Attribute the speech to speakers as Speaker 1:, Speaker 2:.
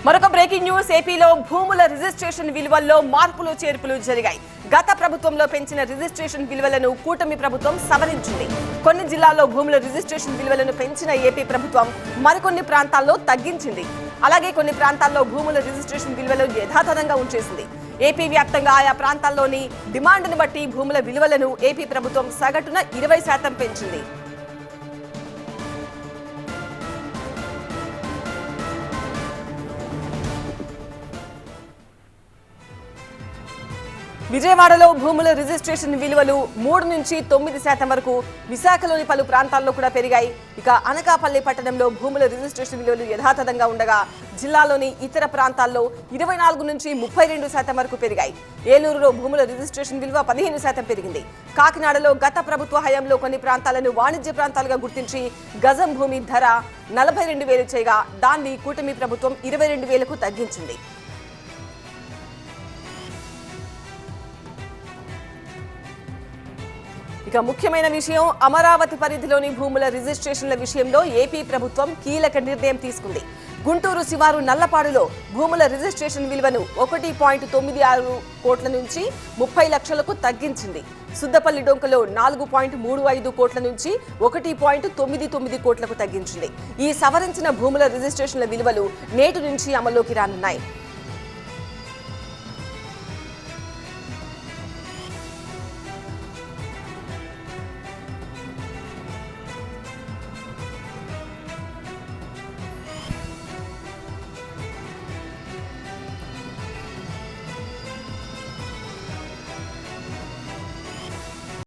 Speaker 1: మరొక breaking news. ఏపీలో భూముల రిజిస్ట్రేషన్ విలువల్లో మార్పులు చేర్పులు జరిగాయి. గత ప్రభుత్వంలో పెంచిన రిజిస్ట్రేషన్ విలువలను కూటమి ప్రభుత్వం సవరించింది. కొన్ని జిల్లాల్లో భూముల రిజిస్ట్రేషన్ విలువలను పెంచిన ఏపీ ప్రభుత్వం మరికొన్ని ప్రాంతాల్లో తగ్గించింది. అలాగే కొన్ని ప్రాంతాల్లో భూముల రిజిస్ట్రేషన్ విలువలను యథాతథంగా ఉంచేసింది. ఏపీ వ్యాప్తంగా ఆయా ప్రాంతాల్లోని డిమాండ్ను బట్టి భూముల విలువలను ఏపీ ప్రభుత్వం సగటున 20% పెంచింది. విజయవాడలో భూముల రిజిస్ట్రేషన్ విలువలు 3 నుంచి 9% వరకు, విశాఖలోని పలు ప్రాంతాల్లో కూడా పెరిగాయి. ఇక అనకాపల్లి పట్టణంలో భూముల రిజిస్ట్రేషన్ విలువలు యథాతథంగా ఉండగా జిల్లాలోని ఇతర ప్రాంతాల్లో 24 నుంచి 32% వరకు పెరిగాయి. ఏలూరులో భూముల రిజిస్ట్రేషన్ విలువ 15% పెరిగింది. కాకినాడలో గత ప్రభుత్వ హయాంలో కొన్ని ప్రాంతాలను వాణిజ్య ప్రాంతాలుగా గుర్తించి గజం భూమి ధర 42,000 చేయగా దాన్ని కూటమి ప్రభుత్వం 22,000కు తగ్గించింది. ఇక ముఖ్యమైన విషయం, అమరావతి పరిధిలోని భూముల రిజిస్ట్రేషన్ల విషయంలో ఏపీ ప్రభుత్వం కీలక నిర్ణయం తీసుకుంది. గుంటూరు శివారు నల్లపాడులో భూముల రిజిస్ట్రేషన్ విలువను 1.96 కోట్ల నుంచి 30 లక్షలకు తగ్గించింది. సుద్దపల్లి డొంకలో 4.35 కోట్ల నుంచి 1.99 కోట్లకు తగ్గించింది. ఈ సవరించిన భూముల రిజిస్ట్రేషన్ల విలువలు నేటి నుంచి అమల్లోకి రానున్నాయి.